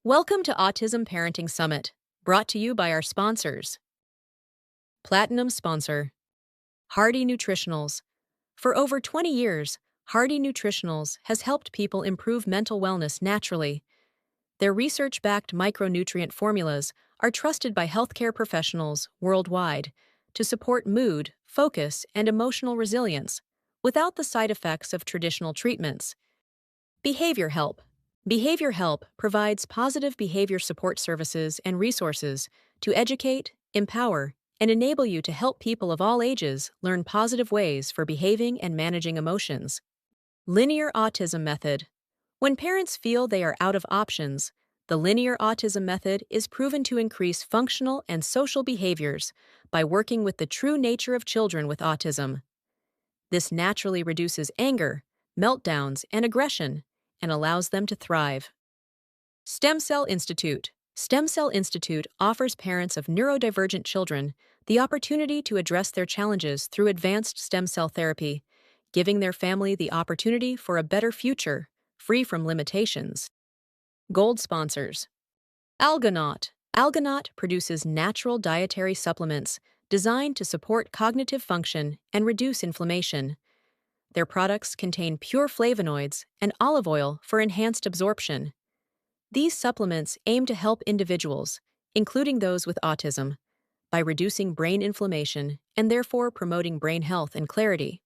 Welcome to Autism Parenting Summit, brought to you by our sponsors. Platinum sponsor, Hardy Nutritionals. For over 20 years, Hardy Nutritionals has helped people improve mental wellness naturally. Their research-backed micronutrient formulas are trusted by healthcare professionals worldwide to support mood, focus, and emotional resilience without the side effects of traditional treatments. Behavior Help. Behavior Help provides positive behavior support services and resources to educate, empower, and enable you to help people of all ages learn positive ways for behaving and managing emotions. Linear Autism Method. When parents feel they are out of options, the linear autism method is proven to increase functional and social behaviors by working with the true nature of children with autism. This naturally reduces anger, meltdowns, and aggression, and allows them to thrive. Stem Cell Institute. Stem Cell Institute offers parents of neurodivergent children the opportunity to address their challenges through advanced stem cell therapy, giving their family the opportunity for a better future, free from limitations. Gold sponsors. Algonaut. Algonaut produces natural dietary supplements designed to support cognitive function and reduce inflammation. Their products contain pure flavonoids and olive oil for enhanced absorption. These supplements aim to help individuals, including those with autism, by reducing brain inflammation and therefore promoting brain health and clarity.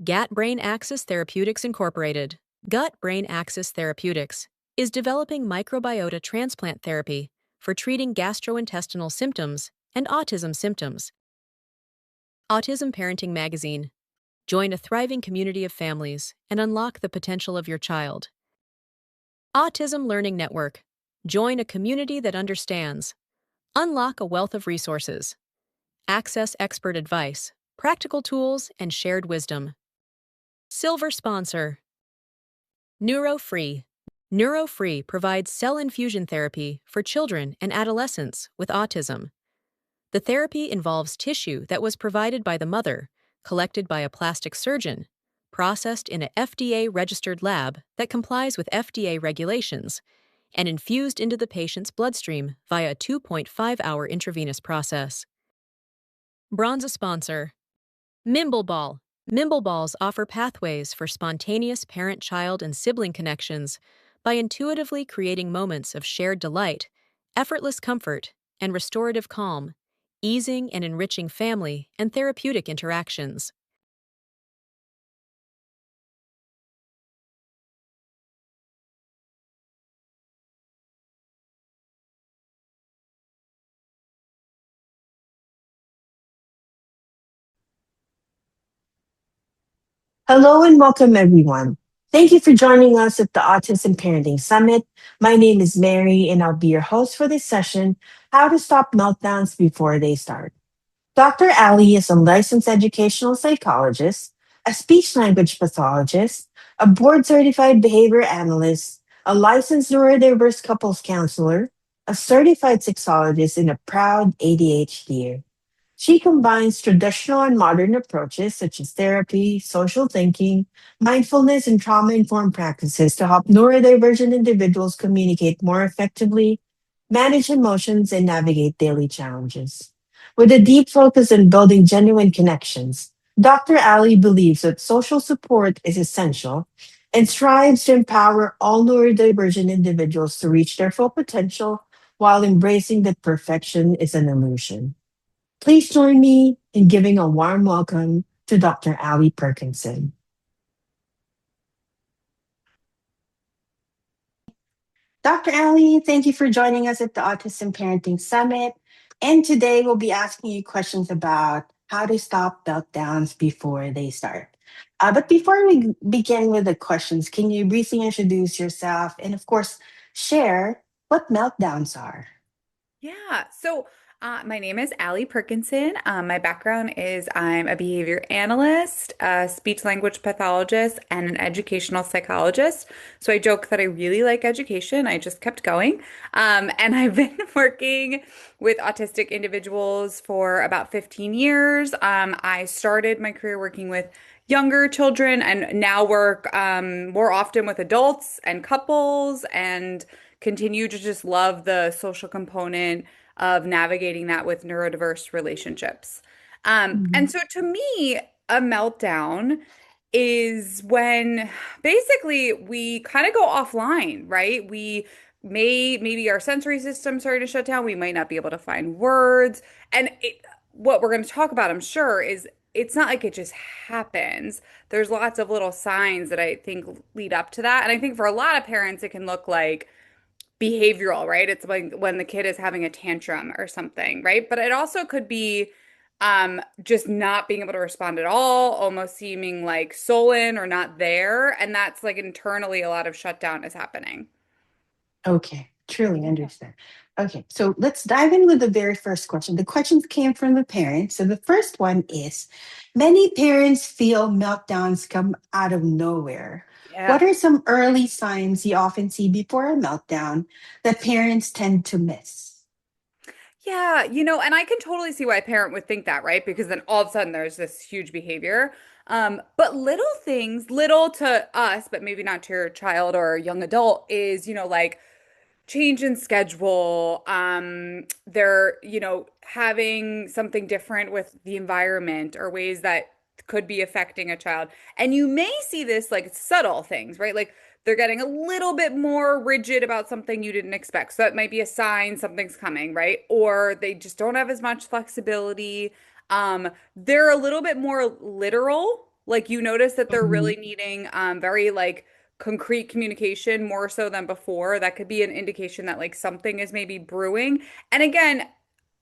Gut Brain Axis Therapeutics Incorporated. Gut Brain Axis Therapeutics is developing microbiota transplant therapy for treating gastrointestinal symptoms and autism symptoms. Autism Parenting Magazine. Join a thriving community of families and unlock the potential of your child. Autism Learning Network. Join a community that understands. Unlock a wealth of resources. Access expert advice, practical tools, and shared wisdom. Silver sponsor. NeuroFree. NeuroFree provides cell infusion therapy for children and adolescents with autism. The therapy involves tissue that was provided by the mother, collected by a plastic surgeon, processed in a FDA-registered lab that complies with FDA regulations, and infused into the patient's bloodstream via a 2.5-hour intravenous process. Bronze sponsor. Mimbleball. Mimbleballs offer pathways for spontaneous parent-child and sibling connections by intuitively creating moments of shared delight, effortless comfort, and restorative calm, easing and enriching family and therapeutic interactions. Hello and welcome, everyone. Thank you for joining us at the Autism Parenting Summit. My name is Mary, and I'll be your host for this session, How to Stop Meltdowns Before They Start. Dr. Ali is a licensed educational psychologist, a speech language pathologist, a board certified behavior analyst, a licensed neurodiverse couples counselor, a certified sexologist, and a proud ADHD. She combines traditional and modern approaches such as therapy, social thinking, mindfulness, and trauma informed practices to help neurodivergent individuals communicate more effectively, manage emotions, and navigate daily challenges. With a deep focus on building genuine connections, Dr. Ali believes that social support is essential and strives to empower all neurodivergent individuals to reach their full potential while embracing that perfection is an illusion. Please join me in giving a warm welcome to Dr. Ali Perkinson. Dr. Ali, thank you for joining us at the Autism Parenting Summit. And today we'll be asking you questions about how to stop meltdowns before they start. But before we begin with the questions, can you briefly introduce yourself and, of course, share what meltdowns are? My name is Allie Perkinson. My background is I'm a behavior analyst, a speech language pathologist, and an educational psychologist. So I joke that I really like education. I just kept going. And I've been working with autistic individuals for about 15 years. I started my career working with younger children and now work more often with adults and couples and continue to just love the social component of navigating that with neurodiverse relationships. And Mhm. so to me, a meltdown is when basically we kind of go offline, right? Maybe our sensory system starting to shut down. We might not be able to find words. And what we're going to talk about, I'm sure, is it's not like it just happens. There's lots of little signs that I think lead up to that. And I think for a lot of parents, it can look like behavioral, right? It's like when the kid is having a tantrum or something, right? But it also could be just not being able to respond at all, almost seeming like sullen or not there. And that's like internally a lot of shutdown is happening. Okay, truly understand. Okay, so let's dive in with the very first question. The questions came from the parents. So the first one is, many parents feel meltdowns come out of nowhere. What Yeah. are some early signs you often see before a meltdown that parents tend to miss? Yeah, and I can totally see why a parent would think that, right? Because then all of a sudden there's this huge behavior. But little things, little to us, but maybe not to your child or young adult, is, like change in schedule. They're, having something different with the environment or ways that could be affecting a child. And you may see this like subtle things, right? Like they're getting a little bit more rigid about something you didn't expect. So that might be a sign something's coming, right? Or they just don't have as much flexibility. They're a little bit more literal. Like you notice that they're Mhm. really needing very like concrete communication more so than before. That could be an indication that like something is maybe brewing. And again,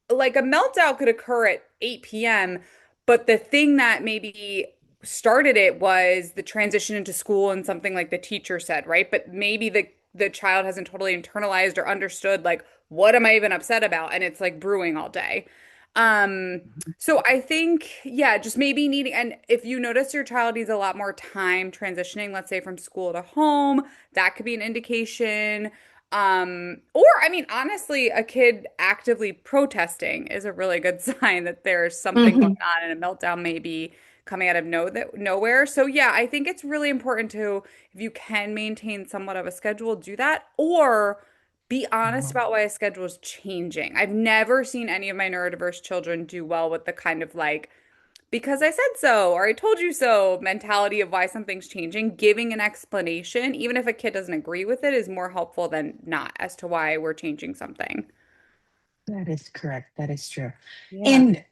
like a meltdown could occur at 8 p.m., but the thing that maybe started it was the transition into school and something like the teacher said, right? But maybe the child hasn't totally internalized or understood like what am I even upset about? And it's like brewing all day. Um, so I think, yeah, just maybe needing, and if you notice your child needs a lot more time transitioning, let's say from school to home, that could be an indication. Or I mean, honestly, a kid actively protesting is a really good sign that there's something going Mhm. on and a meltdown may be coming out of nowhere. So yeah, I think it's really important to, if you can maintain somewhat of a schedule, do that or be honest Mhm. about why a schedule is changing. I've never seen any of my neurodiverse children do well with the kind of like because I said so or I told you so mentality of why something's changing. Giving an explanation, even if a kid doesn't agree with it, is more helpful than not as to why we're changing something. That is correct. That is true. Yeah. And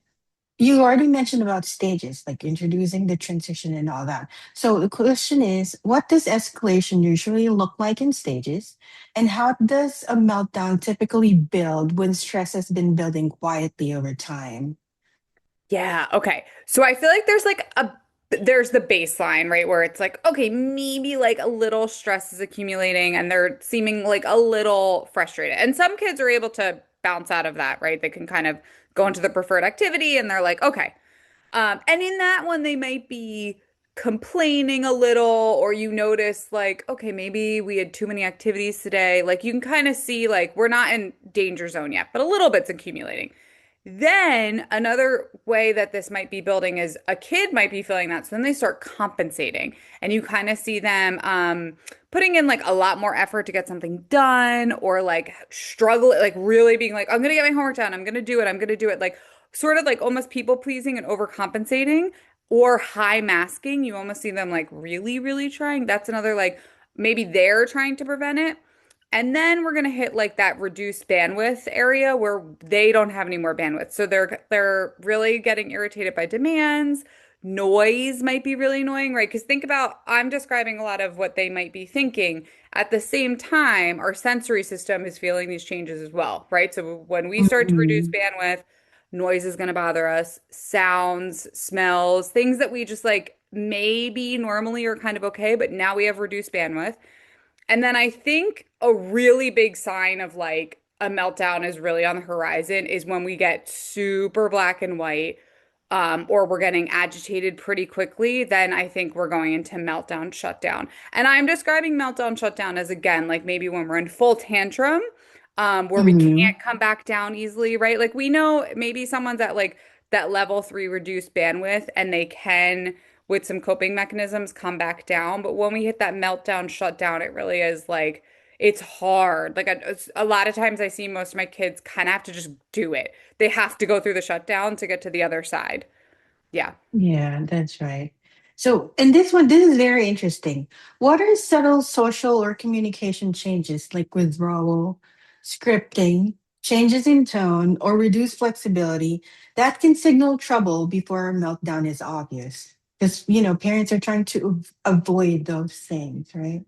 you already mentioned about stages, like introducing the transition and all that. So the question is, what does escalation usually look like in stages? And how does a meltdown typically build when stress has been building quietly over time? Yeah, okay. So I feel like there's the baseline, right, where it's like, okay, maybe like a little stress is accumulating and they're seeming like a little frustrated. And some kids are able to bounce out of that, right? They can kind of go into the preferred activity and they're like, okay, and in that one, they might be complaining a little, or you notice, like, okay, maybe we had too many activities today. Like, you can kind of see, like, we're not in danger zone yet, but a little bit's accumulating. Then another way that this might be building is a kid might be feeling that. So then they start compensating, and you kind of see them putting in like a lot more effort to get something done, or like struggle, like really being like, I'm gonna get my homework done. I'm gonna do it. I'm gonna do it. Like sort of like almost people pleasing and overcompensating or high masking. You almost see them like really, really trying. That's another like maybe they're trying to prevent it. And then we're gonna hit like that reduced bandwidth area where they don't have any more bandwidth. So they're really getting irritated by demands. Noise might be really annoying, right? Because think about I'm describing a lot of what they might be thinking. At the same time, our sensory system is feeling these changes as well, right? So when we start to reduce Mhm. bandwidth, noise is going to bother us, sounds, smells, things that we just like maybe normally are kind of okay, but now we have reduced bandwidth. And then I think a really big sign of like a meltdown is really on the horizon is when we get super black and white, or we're getting agitated pretty quickly, then I think we're going into meltdown shutdown. And I'm describing meltdown shutdown as again, like maybe when we're in full tantrum, where we Mhm. can't come back down easily, right? Like we know maybe someone's at like that level 3 reduced bandwidth and they can with some coping mechanisms come back down. But when we hit that meltdown shutdown, it really is like it's hard. Like a lot of times I see most of my kids kind of have to just do it. They have to go through the shutdown to get to the other side. Yeah. Yeah, that's right. So, and this one, this is very interesting. What are subtle social or communication changes like withdrawal, scripting, changes in tone, or reduced flexibility that can signal trouble before a meltdown is obvious? Because, parents are trying to avoid those things, right?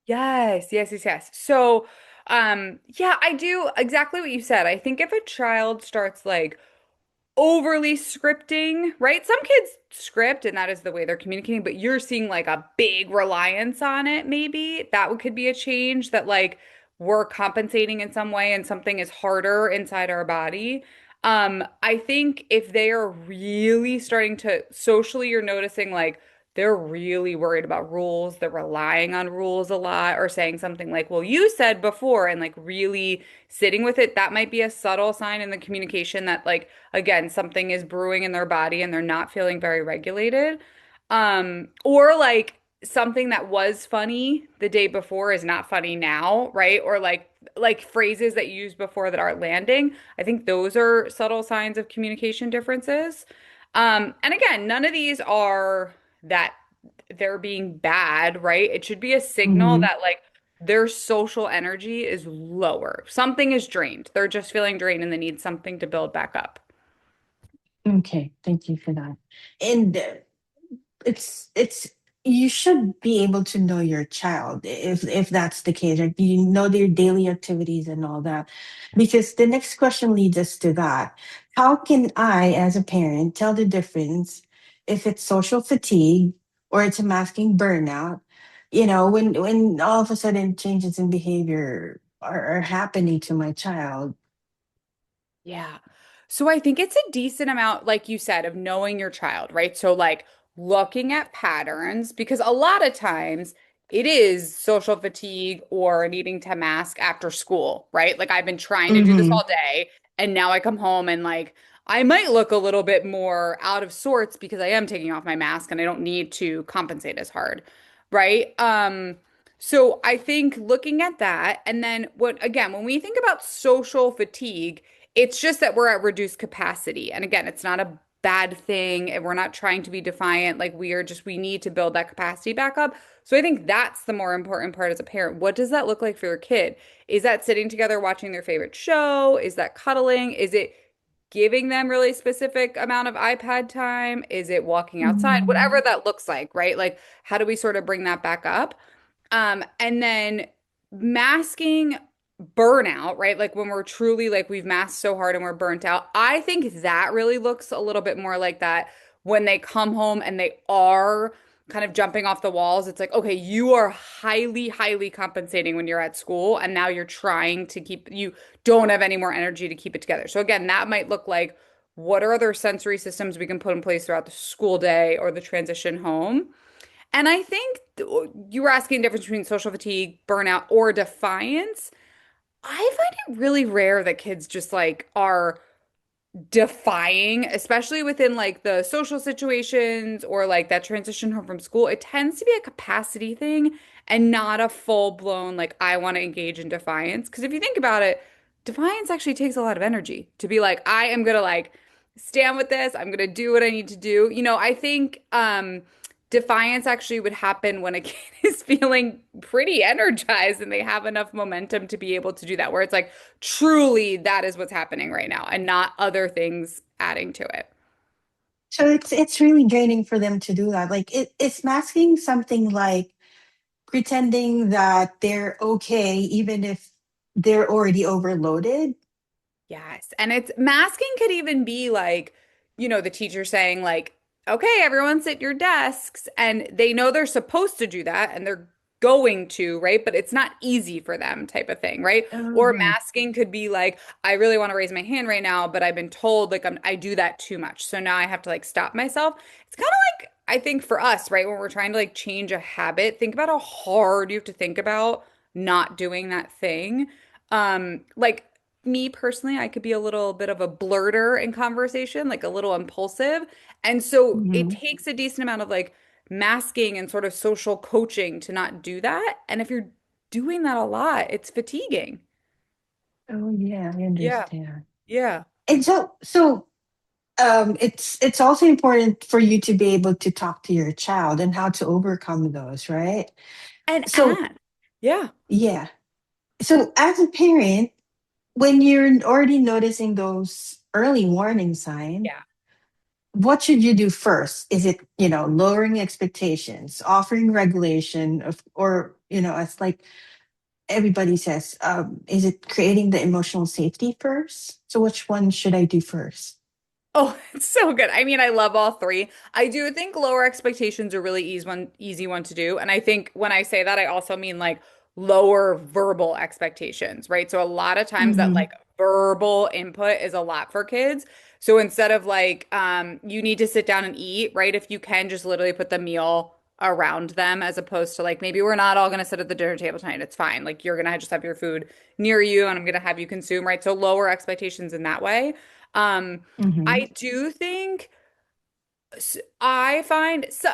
Yes, yes, yes, yes. So, yeah, I do exactly what you said. I think if a child starts like overly scripting, right? Some kids script and that is the way they're communicating, but you're seeing like a big reliance on it, maybe. Could be a change that like we're compensating in some way and something is harder inside our body. I think if they are really starting to socially, you're noticing like they're really worried about rules, they're relying on rules a lot, or saying something like, well, you said before, and like really sitting with it, that might be a subtle sign in the communication that like again, something is brewing in their body and they're not feeling very regulated. Or like something that was funny the day before is not funny now, right? Or like phrases that you used before that aren't landing. I think those are subtle signs of communication differences. And again, none of these are that they're being bad, right? It should be a signal Hmm. that like their social energy is lower. Something is drained. They're just feeling drained and they need something to build back up. Okay, thank you for that. And it's you should be able to know your child if that's the case, like you know their daily activities and all that, because the next question leads us to that. How can I as a parent tell the difference if it's social fatigue or it's a masking burnout, when all of a sudden changes in behavior are happening to my child? Yeah. So I think it's a decent amount, like you said, of knowing your child, right? So like looking at patterns, because a lot of times it is social fatigue or needing to mask after school, right? Like I've been trying to do this Mm-hmm. all day and now I come home and like I might look a little bit more out of sorts because I am taking off my mask and I don't need to compensate as hard, right? So I think looking at that and then what again, when we think about social fatigue, it's just that we're at reduced capacity. And again, it's not a bad thing. And we're not trying to be defiant. Like we need to build that capacity back up. So I think that's the more important part as a parent. What does that look like for your kid? Is that sitting together watching their favorite show? Is that cuddling? Is it giving them really specific amount of iPad time? Is it walking outside? Whatever that looks like, right? Like, how do we sort of bring that back up? And then masking burnout, right? Like when we're truly like we've masked so hard and we're burnt out. I think that really looks a little bit more like that when they come home and they are kind of jumping off the walls. It's like, okay, you are highly, highly compensating when you're at school, and now you're trying to keep, you don't have any more energy to keep it together. So again, that might look like what are other sensory systems we can put in place throughout the school day or the transition home? And I think you were asking the difference between social fatigue, burnout, or defiance. I find it really rare that kids just like are defying, especially within like the social situations or like that transition home from school. It tends to be a capacity thing and not a full blown, like, I want to engage in defiance. Because if you think about it, defiance actually takes a lot of energy to be like, I am gonna like stand with this, I'm gonna do what I need to do. I think defiance actually would happen when a kid is feeling pretty energized and they have enough momentum to be able to do that, where it's like truly that is what's happening right now and not other things adding to it. So it's really draining for them to do that. Like it's masking something like pretending that they're okay even if they're already overloaded. Yes. And it's masking could even be like, the teacher saying, like, okay, everyone sit your desks. And they know they're supposed to do that and they're going to, right? But it's not easy for them, type of thing, right? Or Okay. masking could be like, I really want to raise my hand right now, but I've been told like I do that too much. So now I have to like stop myself. It's kind of like, I think for us, right, when we're trying to like change a habit, think about how hard you have to think about not doing that thing. Like me personally, I could be a little bit of a blurter in conversation, like a little impulsive. And so it Mhm. takes a decent amount of like masking and sort of social coaching to not do that. And if you're doing that a lot, it's fatiguing. Oh yeah, I Yeah. understand. Yeah. And it's also important for you to be able to talk to your child and how to overcome those, right? And So add. Yeah. yeah. So as a parent, when you're already noticing those early warning signs, Yeah. what should you do first? Is it, lowering expectations, offering regulation or, it's like everybody says, is it creating the emotional safety first? So which one should I do first? Oh, it's so good. I mean, I love all three. I do think lower expectations are really easy one to do. And I think when I say that, I also mean like lower verbal expectations, right? So a lot of times that Mm-hmm. like verbal input is a lot for kids. So instead of like you need to sit down and eat, right? If you can just literally put the meal around them as opposed to like maybe we're not all going to sit at the dinner table tonight. It's fine. Like you're going to just have your food near you and I'm going to have you consume, right? So lower expectations in that way. Um Mm-hmm. I do think I find so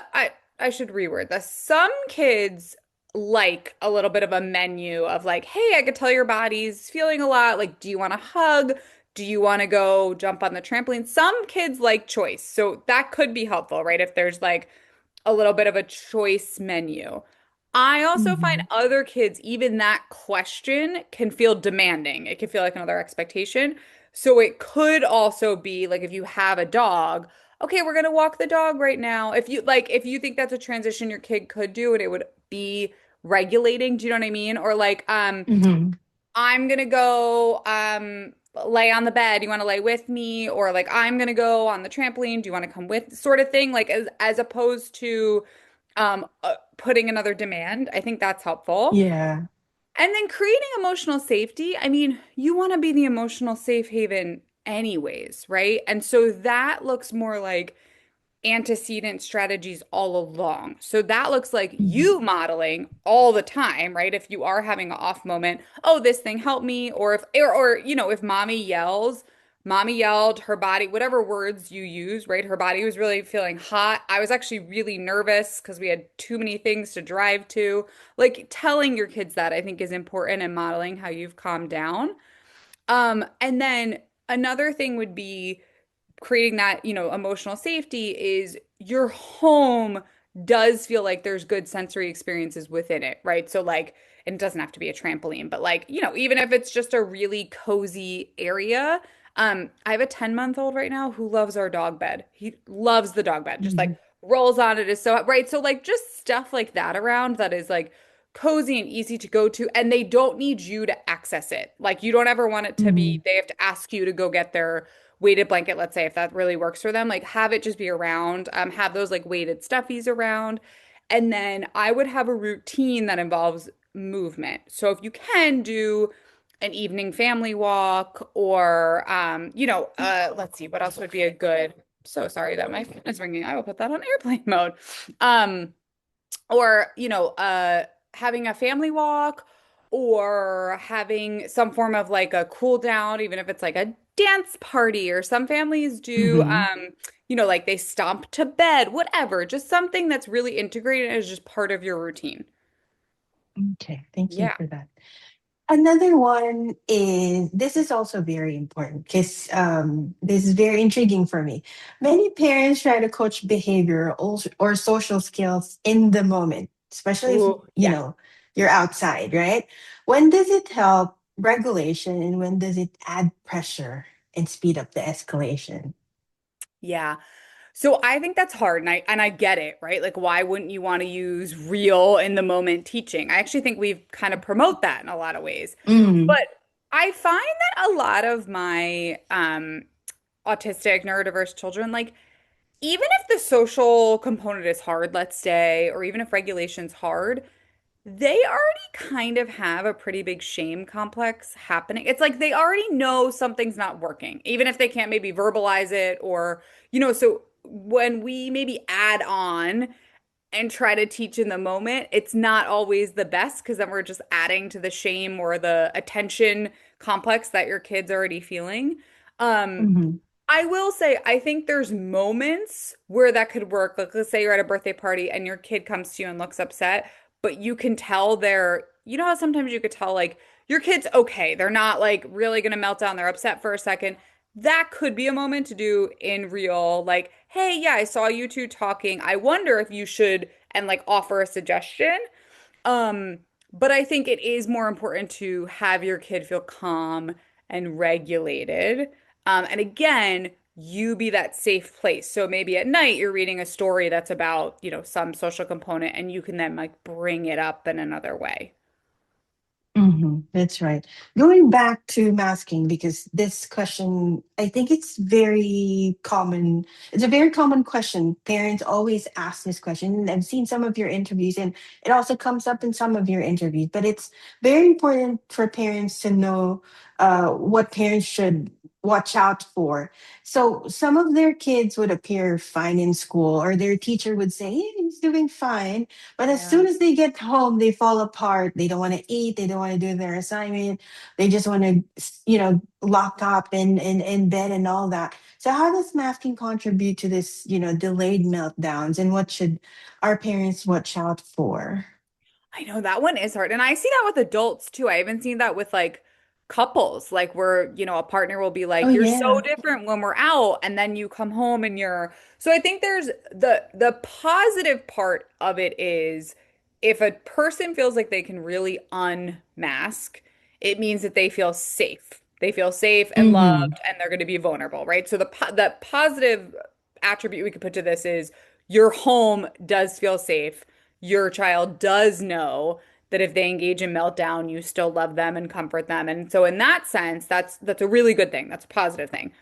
I should reword this. Some kids like a little bit of a menu of like, hey, I could tell your body's feeling a lot. Like, do you want a hug? Do you want to go jump on the trampoline? Some kids like choice. So that could be helpful, right? If there's like a little bit of a choice menu. I also find Mm-hmm. other kids, even that question can feel demanding. It can feel like another expectation. So it could also be like if you have a dog, okay, we're gonna walk the dog right now. If you think that's a transition your kid could do and it would be regulating, do you know what I mean? Or like, Mm-hmm. I'm gonna go lay on the bed. You want to lay with me? Or like I'm gonna go on the trampoline. Do you want to come with? Sort of thing. Like as opposed to putting another demand. I think that's helpful. Yeah. And then creating emotional safety. I mean, you want to be the emotional safe haven anyways, right? And so that looks more like antecedent strategies all along. So that looks like Mm-hmm. you modeling all the time, right? If you are having an off moment, oh, this thing helped me, or if mommy yelled, her body, whatever words you use, right? Her body was really feeling hot. I was actually really nervous because we had too many things to drive to. Like telling your kids that I think is important and modeling how you've calmed down. And then another thing would be creating that, emotional safety is your home does feel like there's good sensory experiences within it, right? So like, and it doesn't have to be a trampoline, but like, even if it's just a really cozy area. I have a 10-month-old right now who loves our dog bed. He loves the dog bed, just Mm-hmm. like rolls on it is so right. So like just stuff like that around that is like cozy and easy to go to, and they don't need you to access it. Like you don't ever want it to Mm-hmm. be, they have to ask you to go get their weighted blanket, let's say, if that really works for them, like have it just be around, have those like weighted stuffies around. And then I would have a routine that involves movement. So if you can do an evening family walk or, let's see, what else would be a good, so sorry that my phone is ringing. I will put that on airplane mode. Um, or having a family walk or having some form of like a cool down, even if it's like a dance party, or some families do Mm-hmm. like they stomp to bed, whatever, just something that's really integrated as just part of your routine. Okay, thank you Yeah. for that. Another one is this is also very important because this is very intriguing for me. Many parents try to coach behavior or social skills in the moment, especially if Ooh, yeah. you're outside, right? When does it help regulation and when does it add pressure and speed up the escalation? Yeah. So I think that's hard, and I get it, right? Like why wouldn't you want to use real in the moment teaching? I actually think we've kind of promote that in a lot of ways. Mm, But I find that a lot of my autistic neurodiverse children, like even if the social component is hard, let's say, or even if regulation's hard, they already kind of have a pretty big shame complex happening. It's like they already know something's not working, even if they can't maybe verbalize it or, so when we maybe add on and try to teach in the moment, it's not always the best because then we're just adding to the shame or the attention complex that your kid's already feeling. Um, mhm, I will say, I think there's moments where that could work. Like, let's say you're at a birthday party and your kid comes to you and looks upset, but you can tell they're you know how sometimes you could tell like your kid's okay. They're not like really gonna melt down. They're upset for a second. That could be a moment to do in real, like, hey, yeah, I saw you two talking. I wonder if you should, and like offer a suggestion. Um, but I think it is more important to have your kid feel calm and regulated. And again, you be that safe place. So maybe at night you're reading a story that's about, some social component and you can then like bring it up in another way. That's right. Going back to masking, because this question, I think it's very common. It's a very common question. Parents always ask this question. And I've seen some of your interviews, and it also comes up in some of your interviews. But it's very important for parents to know what parents should watch out for. So some of their kids would appear fine in school, or their teacher would say, "Yeah, he's doing fine." But as Yeah. soon as they get home, they fall apart. They don't want to eat. They don't want to do their assignment. They just want to, lock up in bed and all that. So how does masking contribute to this, delayed meltdowns? And what should our parents watch out for? I know that one is hard. And I see that with adults too. I even seen that with like couples, like where, a partner will be Oh, like, you're so yeah. different when we're out, and then you come home and you're so I think there's the positive part of it is if a person feels like they can really unmask, it means that they feel safe. They feel safe and Mm-hmm. loved and they're going to be vulnerable, right? So the positive attribute we could put to this is your home does feel safe, your child does know that if they engage in meltdown, you still love them and comfort them. And so in that sense, that's a really good thing. That's a positive thing.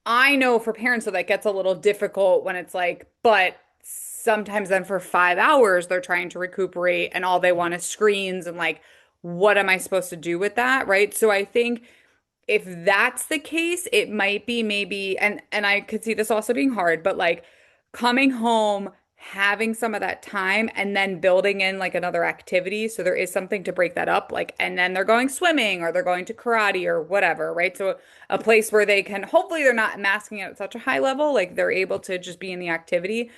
I know for parents that that gets a little difficult when it's like, but sometimes then for 5 hours they're trying to recuperate and all they want is screens and like, what am I supposed to do with that? Right. So I think if that's the case, it might be maybe, and I could see this also being hard, but like coming home, having some of that time, and then building in like another activity. So there is something to break that up, like, and then they're going swimming or they're going to karate or whatever, right? So a place where they can, hopefully they're not masking it at such a high level, like they're able to just be in the activity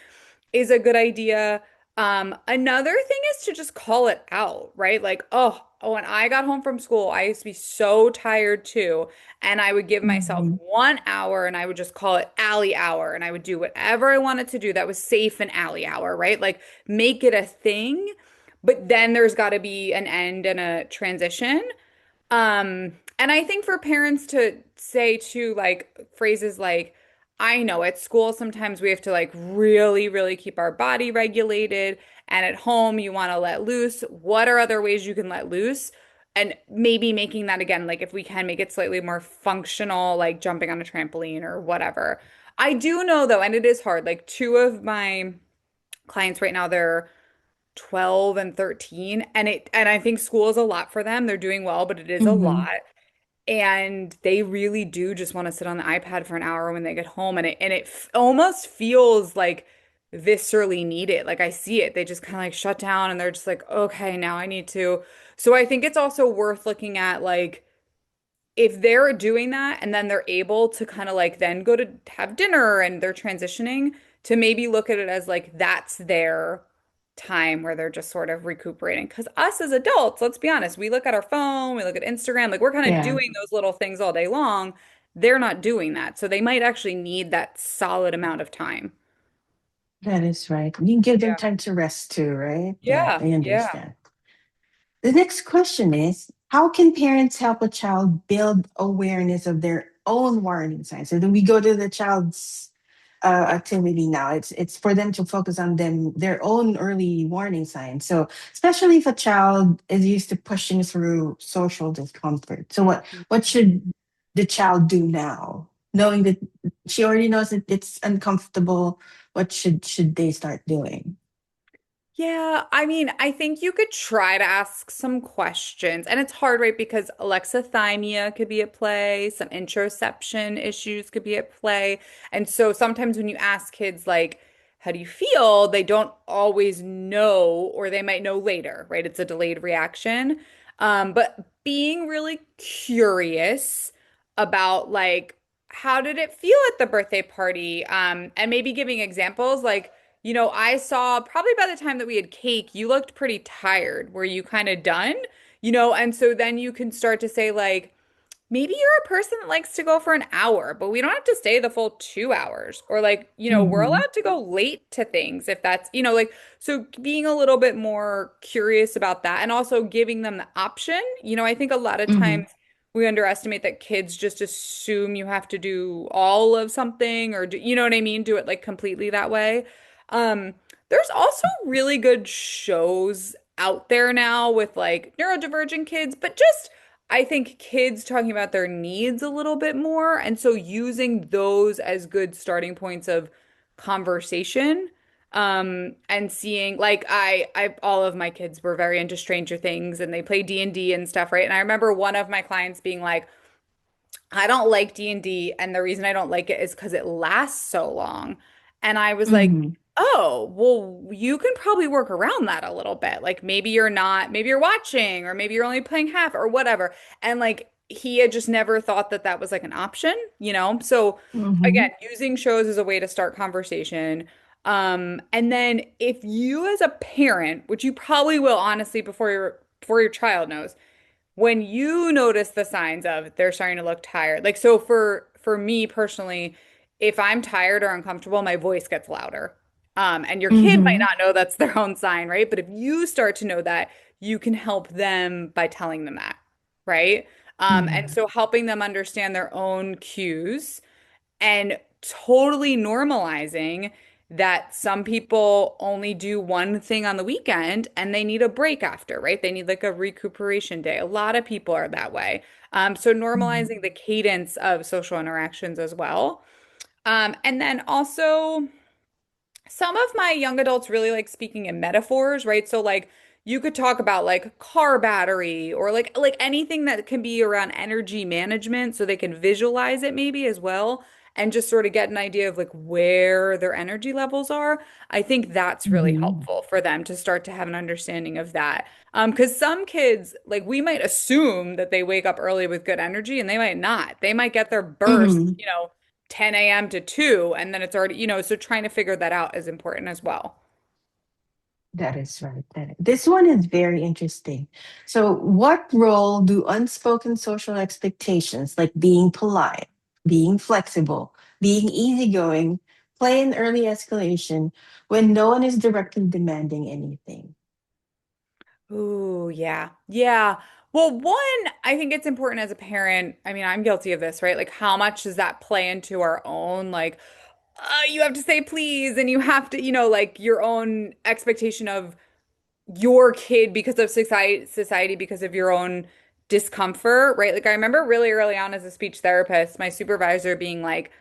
is a good idea. Another thing is to just call it out, right? Like, oh, when I got home from school, I used to be so tired too. And I would give myself Mm-hmm. 1 hour and I would just call it alley hour. And I would do whatever I wanted to do that was safe and alley hour, right? Like make it a thing. But then there's got to be an end and a transition. And I think for parents to say too, like phrases like, I know at school sometimes we have to like really, really keep our body regulated. And at home you want to let loose. What are other ways you can let loose? And maybe making that again, like if we can make it slightly more functional, like jumping on a trampoline or whatever. I do know though, and it is hard, like two of my clients right now, they're 12 and 13 and I think school is a lot for them. They're doing well, but it is a Mm-hmm. lot. And they really do just want to sit on the iPad for an hour when they get home and it almost feels like viscerally needed. Like I see it. They just kind of like shut down and they're just like, "Okay, now I need to." So I think it's also worth looking at like if they're doing that and then they're able to kind of like then go to have dinner and they're transitioning to maybe look at it as like that's their time where they're just sort of recuperating. Because us as adults, let's be honest, we look at our phone, we look at Instagram, like we're kind of Yeah, doing those little things all day long. They're not doing that. So they might actually need that solid amount of time. that is right. You can give them Yeah. time to rest too, right? Yeah, Yeah. I Yeah. understand. The next question is, how can parents help a child build awareness of their own warning signs? So then we go to the child's activity now. It's for them to focus on their own early warning signs. So especially if a child is used to pushing through social discomfort. So what should the child do now, knowing that she already knows that it's uncomfortable? What should they start doing? Yeah, I mean, I think you could try to ask some questions. And it's hard, right? Because alexithymia could be at play, some interoception issues could be at play. And so sometimes when you ask kids, like, how do you feel? They don't always know, or they might know later, right? It's a delayed reaction. But being really curious about, like, how did it feel at the birthday party? And maybe giving examples like, I saw probably by the time that we had cake, you looked pretty tired. Were you kind of done? And so then you can start to say, like, maybe you're a person that likes to go for an hour, but we don't have to stay the full 2 hours. Or like, we're Mm-hmm. allowed to go late to things if that's, like, so being a little bit more curious about that and also giving them the option. I think a lot of Mm-hmm. times we underestimate that kids just assume you have to do all of something or do, you know what I mean? Do it like completely that way. Um, there's also really good shows out there now with like neurodivergent kids, but just I think kids talking about their needs a little bit more. And so using those as good starting points of conversation, and seeing like all of my kids were very into Stranger Things and they play D&D and stuff, right? And I remember one of my clients being like, I don't like D&D, and the reason I don't like it is because it lasts so long. And I was like, Mm-hmm. oh, well, you can probably work around that a little bit. Like maybe you're watching, or maybe you're only playing half, or whatever. And like he had just never thought that that was like an option. So Mm-hmm. again, using shows as a way to start conversation. And then if you as a parent, which you probably will honestly before your child knows, when you notice the signs of they're starting to look tired, like so for me personally, if I'm tired or uncomfortable, my voice gets louder. And your kid might Mm-hmm. not know that's their own sign, right? But if you start to know that, you can help them by telling them that, right? And Yeah. so helping them understand their own cues and totally normalizing that some people only do one thing on the weekend and they need a break after, right? They need like a recuperation day. A lot of people are that way. So Mhm. normalizing the cadence of social interactions as well. And then also some of my young adults really like speaking in metaphors, right? So like you could talk about like car battery or like anything that can be around energy management so they can visualize it maybe as well and just sort of get an idea of like where their energy levels are. I think that's really Mhm. helpful for them to start to have an understanding of that. Because some kids, like we might assume that they wake up early with good energy and they might not. They might get their burst, Mhm. 10 a.m. to 2, and then it's already, so trying to figure that out is important as well. That is right. This one is very interesting. So, what role do unspoken social expectations like being polite, being flexible, being easygoing play in early escalation when no one is directly demanding anything? Ooh, yeah. Yeah. Well, one, I think it's important as a parent. I mean, I'm guilty of this, right? Like, how much does that play into our own, like, you have to say please, and you have to, like your own expectation of your kid because of society because of your own discomfort, right? Like, I remember really early on as a speech therapist, my supervisor being like,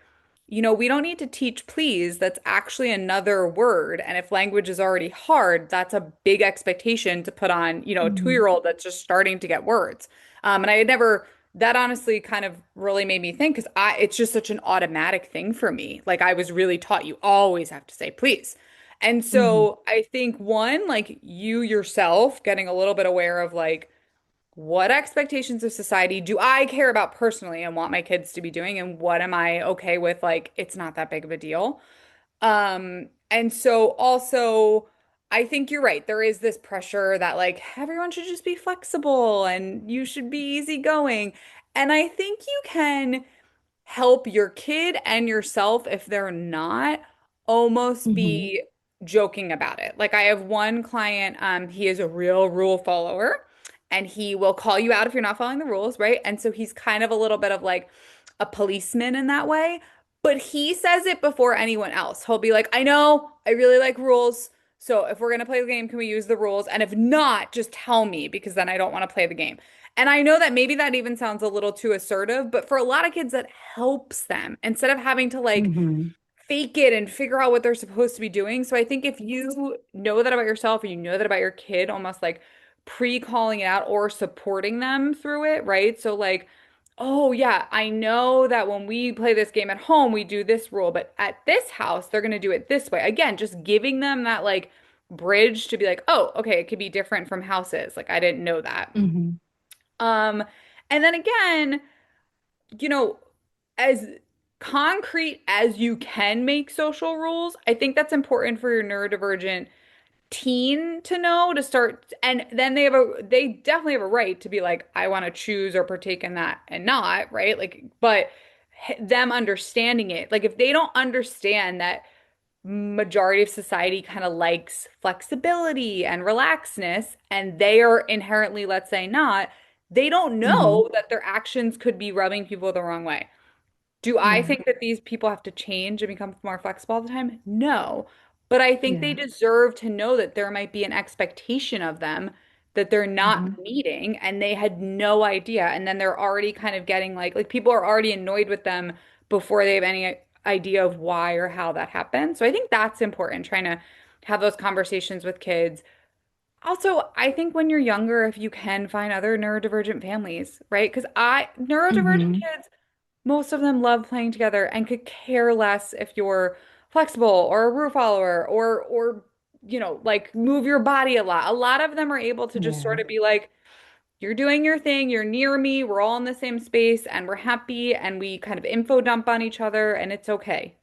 we don't need to teach please. That's actually another word. And if language is already hard, that's a big expectation to put on, a Mhm. 2-year-old that's just starting to get words. And I had never, that honestly kind of really made me think because it's just such an automatic thing for me. Like I was really taught you always have to say please. And Mhm. so I think one, like you yourself getting a little bit aware of like, what expectations of society do I care about personally and want my kids to be doing, and what am I okay with? Like, it's not that big of a deal. And so also, I think you're right. There is this pressure that like everyone should just be flexible and you should be easygoing. And I think you can help your kid and yourself if they're not almost Mhm. be joking about it. Like I have one client, he is a real rule follower and he will call you out if you're not following the rules, right? And so he's kind of a little bit of like a policeman in that way, but he says it before anyone else. He'll be like, I know, I really like rules. So if we're gonna play the game, can we use the rules? And if not, just tell me because then I don't want to play the game. And I know that maybe that even sounds a little too assertive, but for a lot of kids, that helps them instead of having to like Mhm. fake it and figure out what they're supposed to be doing. So I think if you know that about yourself or you know that about your kid, almost like pre-calling it out or supporting them through it, right? So like, oh yeah, I know that when we play this game at home, we do this rule, but at this house, they're going to do it this way. Again, just giving them that like bridge to be like, oh, okay, it could be different from houses. Like I didn't know that. Mhm. Um, and then again, you know, as concrete as you can make social rules. I think that's important for your neurodivergent teen to know to start, and then they definitely have a right to be like, I want to choose or partake in that and not, right? Like, but them understanding it, like if they don't understand that majority of society kind of likes flexibility and relaxedness, and they are inherently, let's say, not, they don't Hmm. know that their actions could be rubbing people the wrong way. Do I Yeah. think that these people have to change and become more flexible all the time? No. But I think they Yeah. deserve to know that there might be an expectation of them that they're not Hmm. meeting and they had no idea. And then they're already kind of getting like people are already annoyed with them before they have any idea of why or how that happened. So I think that's important, trying to have those conversations with kids. Also, I think when you're younger, if you can find other neurodivergent families, right? Because neurodivergent Hmm. kids, most of them love playing together and could care less if you're flexible or a rule follower or like move your body a lot. A lot of them are able to just sort Yeah. of be like, you're doing your thing, you're near me, we're all in the same space and we're happy and we kind of info dump on each other and it's okay.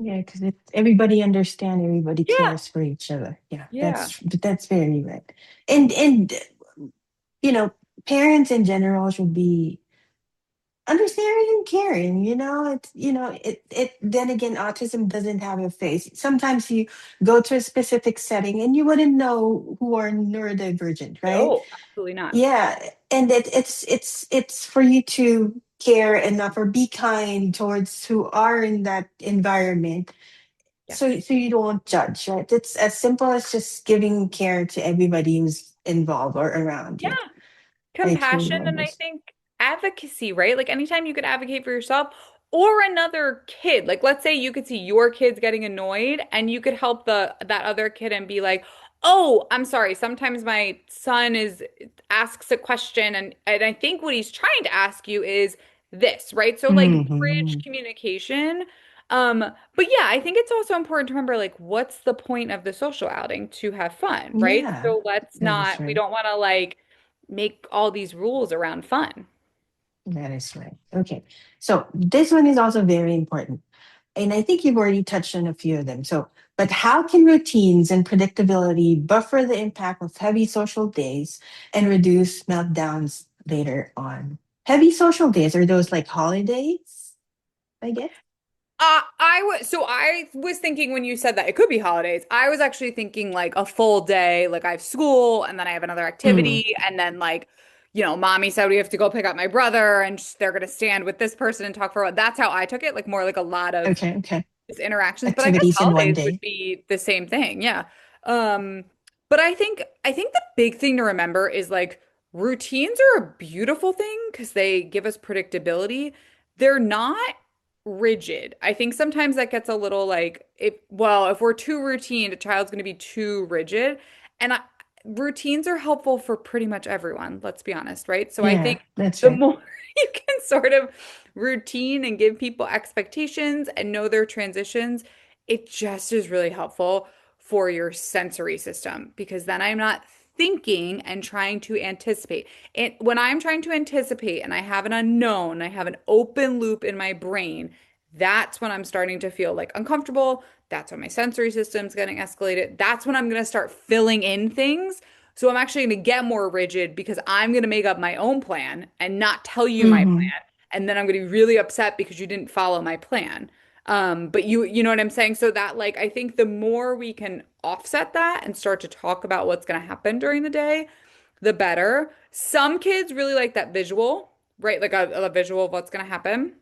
Yeah, because everybody understand, everybody Yeah. cares for each other. Yeah, Yeah. that's very right. And you know, parents in general should be understanding and caring. It then again, autism doesn't have a face. Sometimes you go to a specific setting and you wouldn't know who are neurodivergent, right? No, absolutely not. Yeah, and it's for you to care enough or be kind towards who are in that environment, Yeah. so you don't judge, right? It's as simple as just giving care to everybody who's involved or around Yeah. you. I Compassion truly and I understand. think advocacy, right? Like anytime you could advocate for yourself or another kid, like let's say you could see your kids getting annoyed and you could help the that other kid and be like, "Oh, I'm sorry. Sometimes my son is asks a question and I think what he's trying to ask you is this," right? So like bridge Hmm. communication. But yeah, I think it's also important to remember like what's the point of the social outing to have fun, right? Yeah, So let's that is not, we right. don't want to like make all these rules around fun. That is right. Okay, so this one is also very important, and I think you've already touched on a few of them. So, but how can routines and predictability buffer the impact of heavy social days and reduce meltdowns later on? Heavy social days are those like holidays, I guess. I was thinking when you said that it could be holidays, I was actually thinking like a full day, like I have school and then I have another Mm, activity and then like, mommy said we have to go pick up my brother and they're gonna stand with this person and talk for a while. That's how I took it, like more like a lot of okay, okay. just interactions, but I guess Activities in one holidays would day. be the same thing. Yeah. Um, but I think the big thing to remember is like routines are a beautiful thing because they give us predictability. They're not rigid. I think sometimes that gets a little like if we're too routine, a child's going to be too rigid. And routines are helpful for pretty much everyone, let's be honest, right? So I Yeah, think that's the right. more you can sort of routine and give people expectations and know their transitions, it just is really helpful for your sensory system because then I'm not thinking and trying to anticipate. And when I'm trying to anticipate and I have an unknown, I have an open loop in my brain, that's when I'm starting to feel like uncomfortable. That's when my sensory system's getting escalated. That's when I'm going to start filling in things. So I'm actually going to get more rigid because I'm going to make up my own plan and not tell you my Hmm. plan. And then I'm going to be really upset because you didn't follow my plan. But you know what I'm saying? So that like I think the more we can offset that and start to talk about what's going to happen during the day, the better. Some kids really like that visual, right? Like a visual of what's going to happen.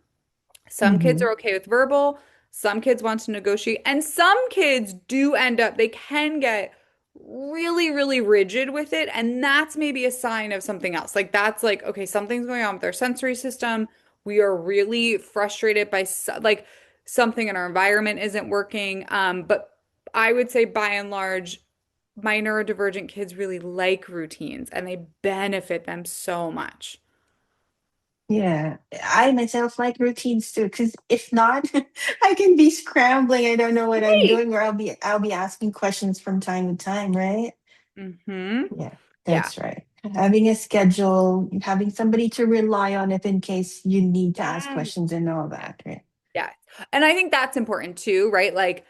Some kids Hmm. are okay with verbal, some kids want to negotiate, and some kids do end up, they can get really, really rigid with it. And that's maybe a sign of something else. Like, that's like, okay, something's going on with our sensory system. We are really frustrated by like something in our environment isn't working. But I would say by and large, my neurodivergent kids really like routines and they benefit them so much. Yeah, I myself like routines too. Because if not, I can be scrambling. I don't know what I'm Right. doing, or I'll be asking questions from time to time. Right? Mm-hmm. Yeah, Yeah. that's right. Having a schedule, having somebody to rely on if in case you need to ask Yes. questions and all that. Right? And I think that's important too, right? Like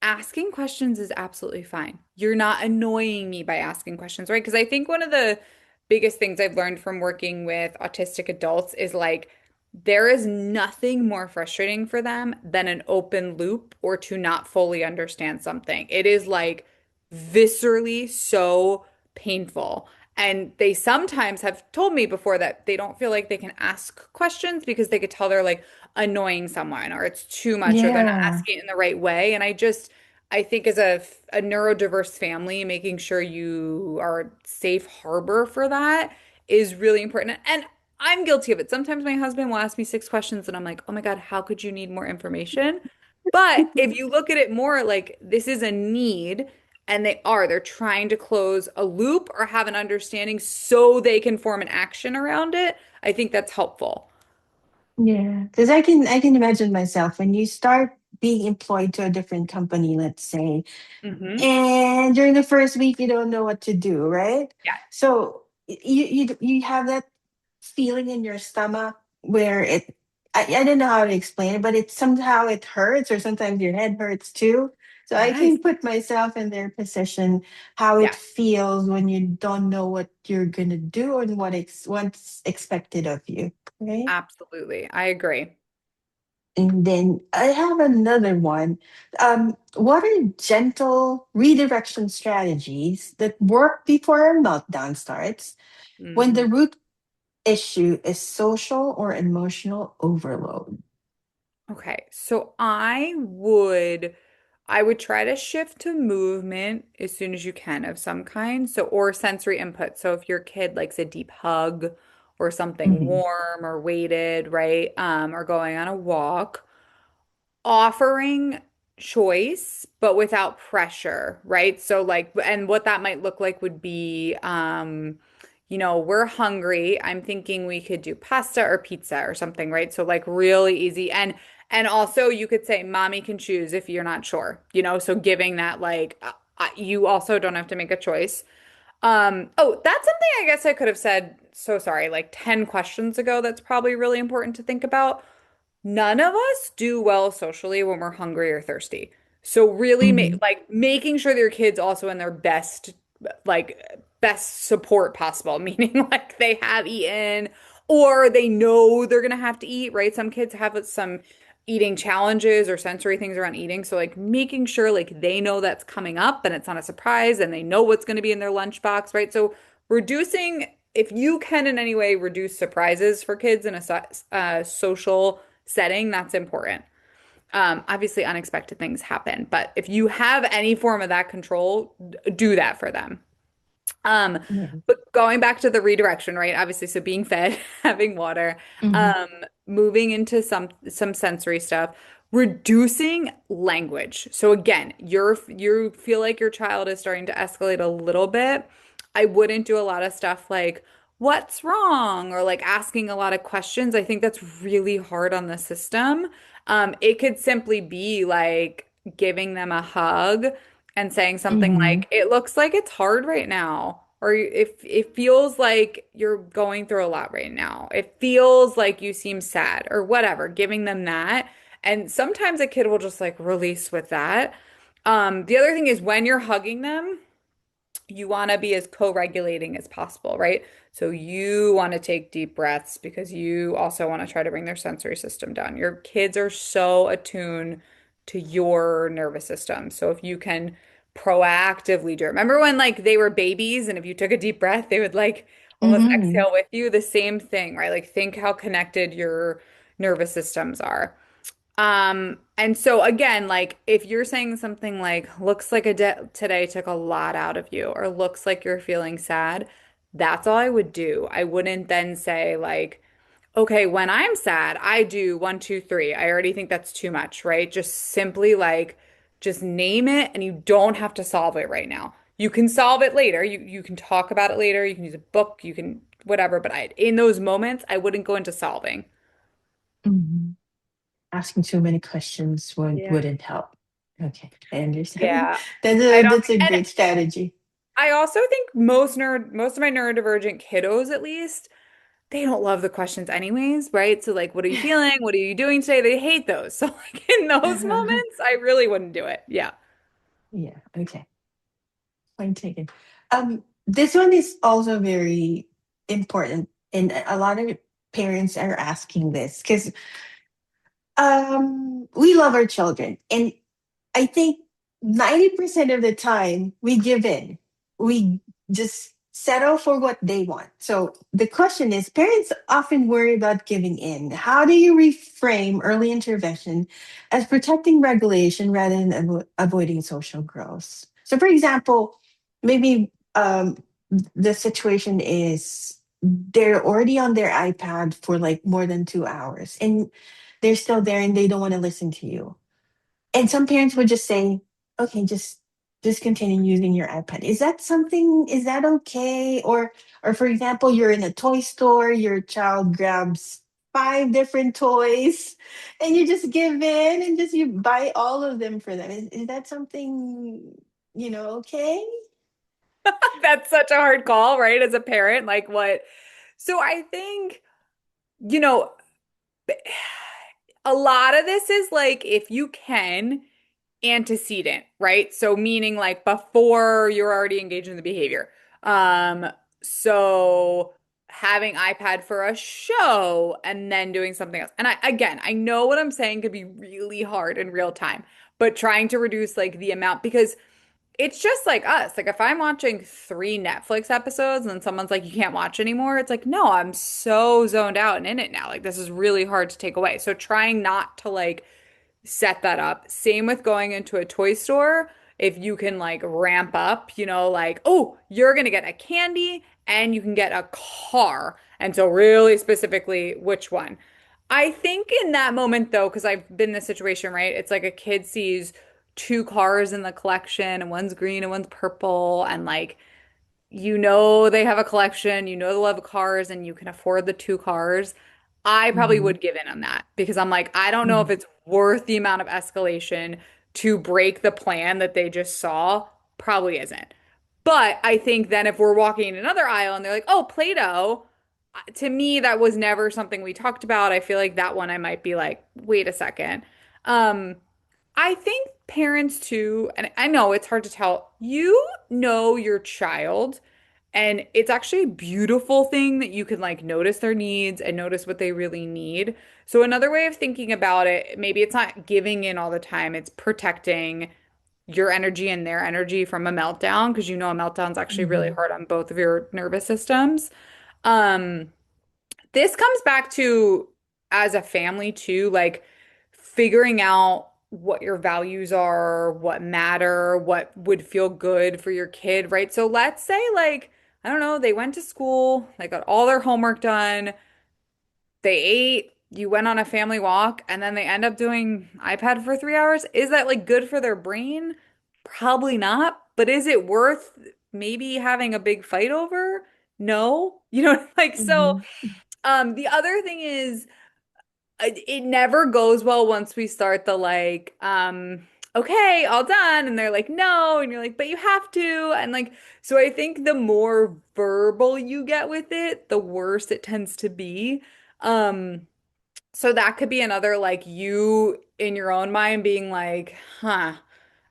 asking questions is absolutely fine. You're not annoying me by asking questions, right? Because I think one of the biggest things I've learned from working with autistic adults is like there is nothing more frustrating for them than an open loop or to not fully understand something. It is like viscerally so painful. And they sometimes have told me before that they don't feel like they can ask questions because they could tell they're like annoying someone or it's too much or they're not Yeah. asking it in the right way. And I think as a neurodiverse family, making sure you are a safe harbor for that is really important. And I'm guilty of it. Sometimes my husband will ask me 6 questions and I'm like, oh my God, how could you need more information? But if you look at it more like this is a need, and they're trying to close a loop or have an understanding so they can form an action around it, I think that's helpful. Yeah, because I can imagine myself when you start being employed to a different company, let's say, Hmm. and during the first week you don't know what to do, right? Yeah. So you have that feeling in your stomach where I don't know how to explain it, but it somehow it hurts, or sometimes your head hurts too. So I Yes. can put myself in their position, how it Yeah, feels when you don't know what you're gonna do and what's expected of you, right? absolutely. I agree. And then I have another one. What are gentle redirection strategies that work before a meltdown starts when the Mhm. root issue is social or emotional overload? Okay, so I would try to shift to movement as soon as you can of some kind. So or sensory input. So if your kid likes a deep hug or something Hmm. warm or weighted, right? Or going on a walk, offering choice, but without pressure, right? So like, and what that might look like would be, we're hungry. I'm thinking we could do pasta or pizza or something, right? So like really easy. And also you could say, mommy can choose if you're not sure, so giving that like, you also don't have to make a choice. Oh, that's something I guess I could have said, so sorry, like 10 questions ago. That's probably really important to think about. None of us do well socially when we're hungry or thirsty. So really Hmm. like making sure that your kids also in their like best support possible, meaning like they have eaten or they know they're gonna have to eat, right? Some kids have some eating challenges or sensory things around eating. So like making sure like they know that's coming up and it's not a surprise and they know what's going to be in their lunchbox, right? So reducing, if you can in any way reduce surprises for kids in a social setting, that's important. Obviously, unexpected things happen, but if you have any form of that control, do that for them. Um, Yeah. but going back to the redirection, right? Obviously, so being fed, having water, Hmm. um, moving into some sensory stuff, reducing language. So again, you feel like your child is starting to escalate a little bit. I wouldn't do a lot of stuff like what's wrong or like asking a lot of questions. I think that's really hard on the system. It could simply be like giving them a hug and saying something Hmm. like, "It looks like it's hard right now," or if it feels like you're going through a lot right now. It feels like you seem sad or whatever, giving them that. And sometimes a kid will just like release with that. The other thing is when you're hugging them, you want to be as co-regulating as possible, right? So you want to take deep breaths because you also want to try to bring their sensory system down. Your kids are so attuned to your nervous system. So if you can proactively do it. Remember when like they were babies and if you took a deep breath, they would like almost Hmm. exhale with you? The same thing, right? Like think how connected your nervous systems are. And so again, like if you're saying something like, looks like a de today took a lot out of you, or looks like you're feeling sad, that's all I would do. I wouldn't then say like, okay, when I'm sad, I do one, two, three. I already think that's too much, right? Just simply like, just name it and you don't have to solve it right now. You can solve it later. You can talk about it later. You can use a book, you can whatever, but in those moments, I wouldn't go into solving. Hmm. Asking too many questions Yeah. wouldn't help. Okay, I understand. Yeah. That's I a don't, that's a and great strategy. I also think most of my neurodivergent kiddos, at least, they don't love the questions anyways, right? So like, what are you feeling? What are you doing today? They hate those. So like in those moments, I really wouldn't do it. Yeah. Yeah, okay. Point taken. This one is also very important, and a lot of parents are asking this because we love our children, and I think 90% of the time we give in. We just settle for what they want. So the question is, parents often worry about giving in. How do you reframe early intervention as protecting regulation rather than avoiding social growth? So for example, maybe the situation is they're already on their iPad for like more than 2 hours and they're still there and they don't want to listen to you, and some parents would just say, okay, just continue using your iPad. Is that something, is that okay? Or for example, you're in a toy store, your child grabs five different toys and you just give in and just you buy all of them for them. Is that something, okay? That's such a hard call, right? As a parent, like what? So I think, you know, a lot of this is like if you can antecedent, right? So meaning like before you're already engaged in the behavior. Um, so having iPad for a show and then doing something else. And I know what I'm saying could be really hard in real time, but trying to reduce like the amount because it's just like us. Like if I'm watching three Netflix episodes and then someone's like, you can't watch anymore, it's like, no, I'm so zoned out and in it now. Like this is really hard to take away. So trying not to like set that up. Same with going into a toy store. If you can like ramp up, like, oh, you're gonna get a candy and you can get a car. And so really specifically, which one? I think in that moment though, because I've been in this situation, right? It's like a kid sees two cars in the collection and one's green and one's purple and like they have a collection, they love cars, and you can afford the two cars. I probably Mhm, would give in on that because I'm like, I don't know if mhm, it's worth the amount of escalation to break the plan that they just saw. Probably isn't. But I think then if we're walking in another aisle and they're like, oh, Play-Doh, to me, that was never something we talked about. I feel like that one I might be like, wait a second. Um, I think parents too, and I know it's hard to tell, you know your child, and it's actually a beautiful thing that you can like notice their needs and notice what they really need. So another way of thinking about it, maybe it's not giving in all the time, it's protecting your energy and their energy from a meltdown because a meltdown's actually really mhm, hard on both of your nervous systems. Um, this comes back to as a family too, like figuring out what your values are, what matter, what would feel good for your kid, right? So let's say like, I don't know, they went to school, they got all their homework done, they ate, you went on a family walk, and then they end up doing iPad for 3 hours. Is that like good for their brain? Probably not, but is it worth maybe having a big fight over? No. Like so mhm, the other thing is it never goes well once we start the like, okay, all done. And they're like, no. And you're like, but you have to. And like, so I think the more verbal you get with it, the worse it tends to be. Um, so that could be another like you in your own mind being like, huh,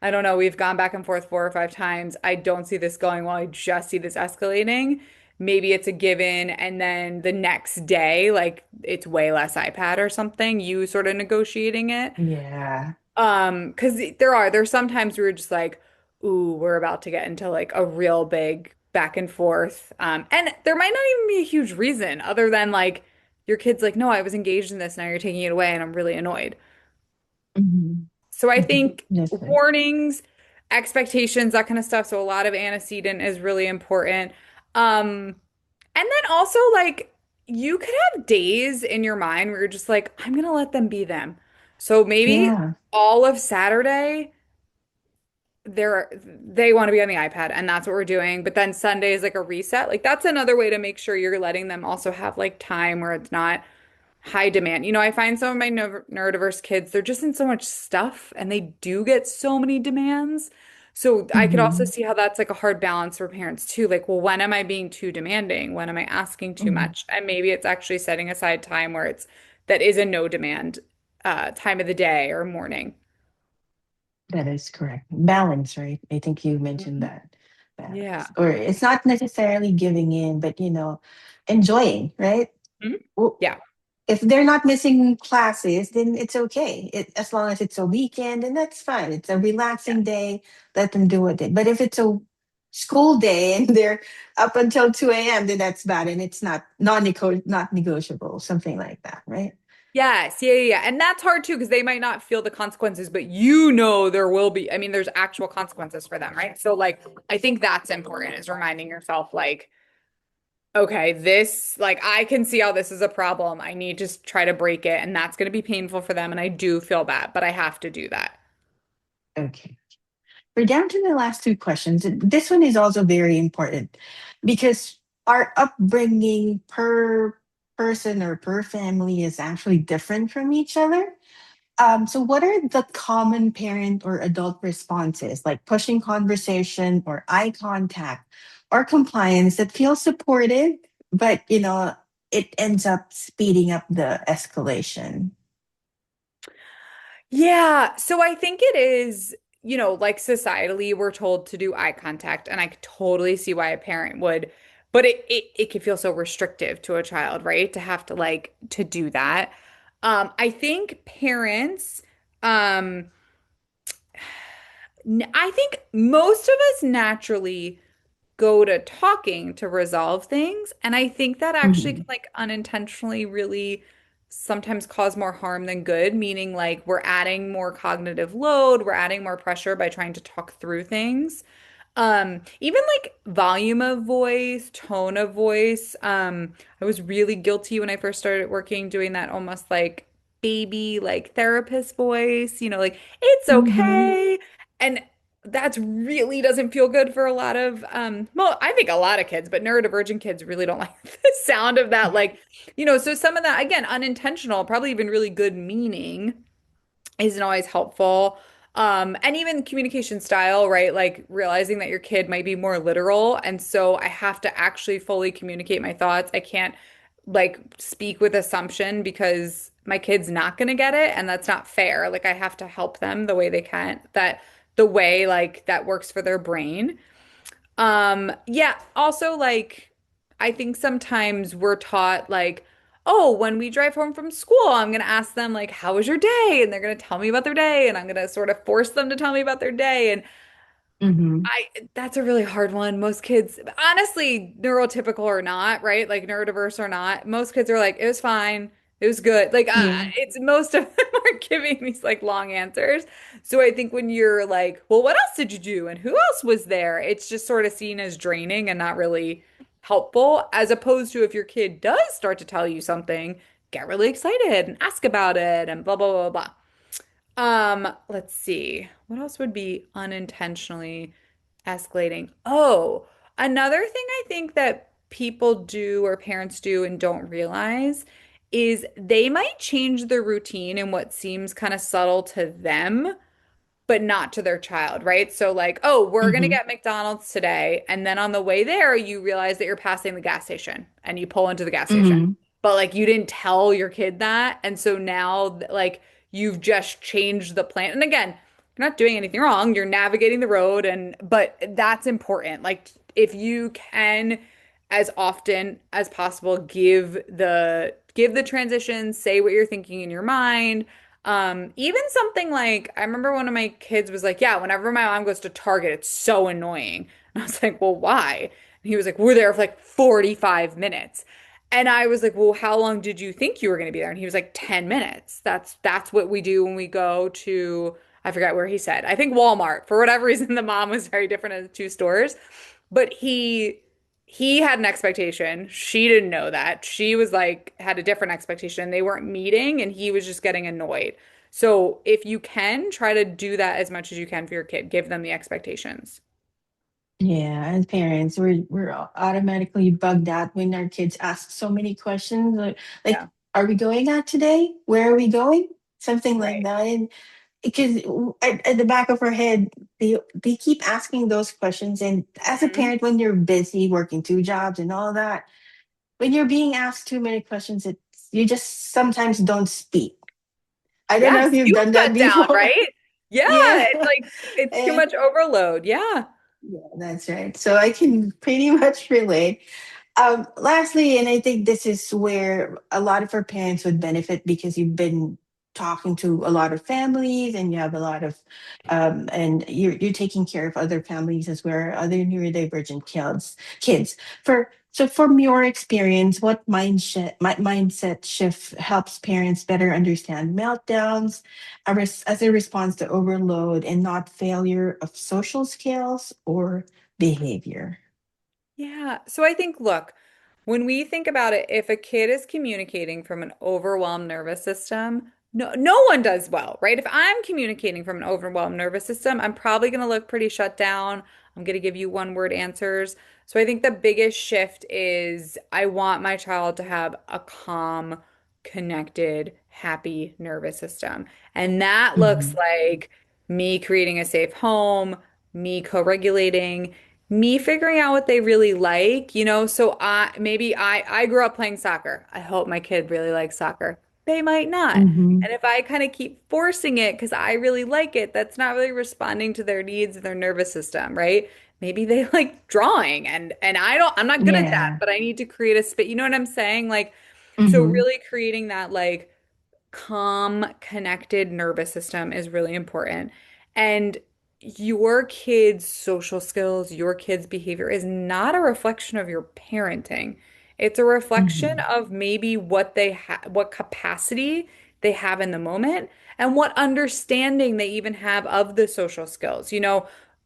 I don't know. We've gone back and forth 4 or 5 times. I don't see this going well. I just see this escalating. Maybe it's a given, and then the next day, like it's way less iPad or something, you sort of negotiating it. yeah, Because there's sometimes we were just like, ooh, we're about to get into like a real big back and forth. And there might not even be a huge reason other than like your kid's like, no, I was engaged in this, now you're taking it away, and I'm really annoyed. mhm, So I mhm. think Listen, warnings, expectations, that kind of stuff. So a lot of antecedent is really important. Um, and then also like you could have days in your mind where you're just like, I'm gonna let them be them. So maybe yeah. all of Saturday they want to be on the iPad and that's what we're doing. But then Sunday is like a reset. Like that's another way to make sure you're letting them also have like time where it's not high demand. I find some of my neurodiverse kids, they're just in so much stuff and they do get so many demands. So I could also Mm-hmm. see how that's like a hard balance for parents too. Like, well, when am I being too demanding? When am I asking too Mm-hmm. much? And maybe it's actually setting aside time where it's that is a no demand time of the day or morning. That is correct. Balance, right? I think you mentioned Mhm. that. Yeah. Balance. Or it's not necessarily giving in, but enjoying, right? Mhm. Well, Yeah. if they're not missing classes, then it's okay. As long as it's a weekend, then that's fine. It's a Yeah. relaxing day. Let them do it. But if it's a school day and they're up until 2 a.m., then that's bad. And it's not negotiable, something like that, right? Yes, yeah. And that's hard too because they might not feel the consequences, but you know there will be. I mean, there's actual consequences for them, right? So like I think that's important is reminding yourself like, okay, this like I can see how this is a problem. I need to try to break it, and that's going to be painful for them, and I do feel bad, but I have to do that. Okay. We're down to the last two questions. This one is also very important because our upbringing per person or per family is actually different from each other. So, what are the common parent or adult responses, like pushing conversation or eye contact or compliance that feel supportive, but it ends up speeding up the escalation? Yeah, so I think it is, like societally, we're told to do eye contact, and I could totally see why a parent would, but it can feel so restrictive to a child, right? To have to like to do that. I think parents, um, I think most of us naturally go to talking to resolve things. And I think that actually can Mhm. like unintentionally really sometimes cause more harm than good, meaning like we're adding more cognitive load, we're adding more pressure by trying to talk through things. Even like volume of voice, tone of voice. I was really guilty when I first started working doing that almost like baby like therapist voice, like it's Mhm. okay. And that's really doesn't feel good for a lot of well, I think a lot of kids, but neurodivergent kids really don't like the sound of that like, so some of that again unintentional, probably even really good meaning isn't always helpful. And even communication style, right? Like realizing that your kid might be more literal. And so I have to actually fully communicate my thoughts. I can't like speak with assumption because my kid's not going to get it. And that's not fair. Like I have to help them the way they can, that the way like that works for their brain. Yeah, also like I think sometimes we're taught like, oh, when we drive home from school, I'm gonna ask them like, how was your day? And they're gonna tell me about their day, and I'm gonna sort of force them to tell me about their day. And Mhm. I that's a really hard one. Most kids, honestly, neurotypical or not, right? Like neurodiverse or not, most kids are like, it was fine. It was good. Like Yeah. it's most of them are giving these like long answers. So I think when you're like, well, what else did you do? And who else was there? It's just sort of seen as draining and not really helpful, as opposed to if your kid does start to tell you something, get really excited and ask about it and blah blah blah blah. Let's see. What else would be unintentionally escalating? Oh, another thing I think that people do or parents do and don't realize is they might change the routine in what seems kind of subtle to them but not to their child, right? So like, oh, we're gonna Mhm. get McDonald's today, and then on the way there, you realize that you're passing the gas station and you pull into the gas station. Mhm. But like you didn't tell your kid that, and so now like you've just changed the plan. And again, you're not doing anything wrong. You're navigating the road and but that's important. Like if you can as often as possible give the transition, say what you're thinking in your mind. Even something like I remember one of my kids was like, "Yeah, whenever my mom goes to Target, it's so annoying." And I was like, "Well, why?" And he was like, "We're there for like 45 minutes." And I was like, "Well, how long did you think you were going to be there?" And he was like, "10 minutes. That's what we do when we go to I forgot where he said. I think Walmart. For whatever reason, the mom was very different at the two stores. But he had an expectation. She didn't know that. She was like had a different expectation. They weren't meeting and he was just getting annoyed. So if you can, try to do that as much as you can for your kid. Give them the expectations. Yeah, as parents, we're automatically bugged out when our kids ask so many questions, like, Yeah, "Are we going out today? Where are we going?" Something like right. that. because at the back of our head, they keep asking those questions. And as a Mhm. parent, when you're busy working two jobs and all that, when you're being asked too many questions, it's you just sometimes don't speak. I don't know if Yes, you've you done that shut down, before. right? Yeah, Yeah. it's like it's too And much overload. Yeah. yeah, that's right. So I can pretty much relate. Lastly, and I think this is where a lot of our parents would benefit because you've been talking to a lot of families and you have a lot of, and you're taking care of other families as well, other neurodivergent kids. So from your experience, what mindset shift helps parents better understand meltdowns as a response to overload and not failure of social skills or behavior? Yeah. So I think, look, when we think about it, if a kid is communicating from an overwhelmed nervous system, no one does well, right? If I'm communicating from an overwhelmed nervous system, I'm probably going to look pretty shut down. I'm going to give you one word answers. So I think the biggest shift is I want my child to have a calm, connected, happy nervous system. And that looks Mhm. like me creating a safe home, me co-regulating, me figuring out what they really like, so I grew up playing soccer. I hope my kid really likes soccer. They might not. Mhm. And if I kind of keep forcing it because I really like it, that's not really responding to their needs and their nervous system, right? Maybe they like drawing and I'm not good at that, Yeah. but I need to create a space. You know what I'm saying? Like, so Mhm. really creating that like calm, connected nervous system is really important. And your kids' social skills, your kids' behavior is not a reflection of your parenting. It's a reflection Mhm. of maybe what they have, what capacity they have in the moment, and what understanding they even have of the social skills.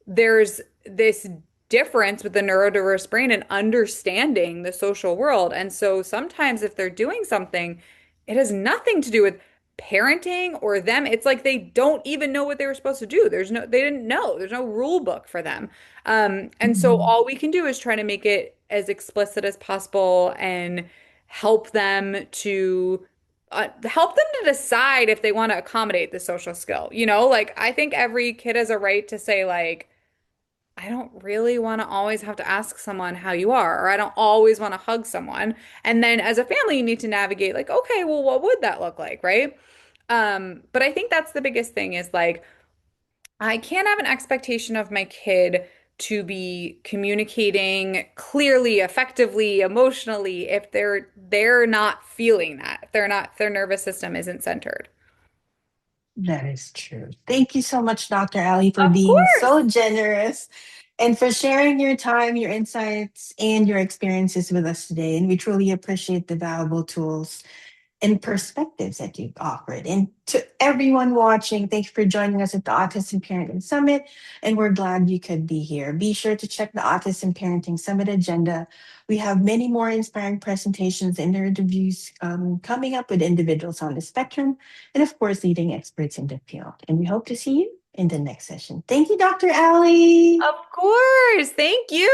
There's this difference with the neurodiverse brain and understanding the social world. And so sometimes if they're doing something, it has nothing to do with parenting or them. It's like they don't even know what they were supposed to do. They didn't know. There's no rule book for them. And so Mhm. all we can do is try to make it as explicit as possible and help them to decide if they want to accommodate the social skill. Like I think every kid has a right to say like, I don't really want to always have to ask someone how you are, or I don't always want to hug someone. And then as a family, you need to navigate like, okay, well, what would that look like, right? But I think that's the biggest thing is like, I can't have an expectation of my kid to be communicating clearly, effectively, emotionally if they're not feeling that. If they're not, if their nervous system isn't centered. That is true. Thank you so much, Dr. Ali, for Of being course. so generous and for sharing your time, your insights, and your experiences with us today. And we truly appreciate the valuable tools and perspectives that you've offered. And to everyone watching, thank you for joining us at the Autism Parenting Summit. And we're glad you could be here. Be sure to check the Autism Parenting Summit agenda. We have many more inspiring presentations and interviews coming up with individuals on the spectrum and, of course, leading experts in the field. And we hope to see you in the next session. Thank you, Dr. Ali. Of course. Thank you.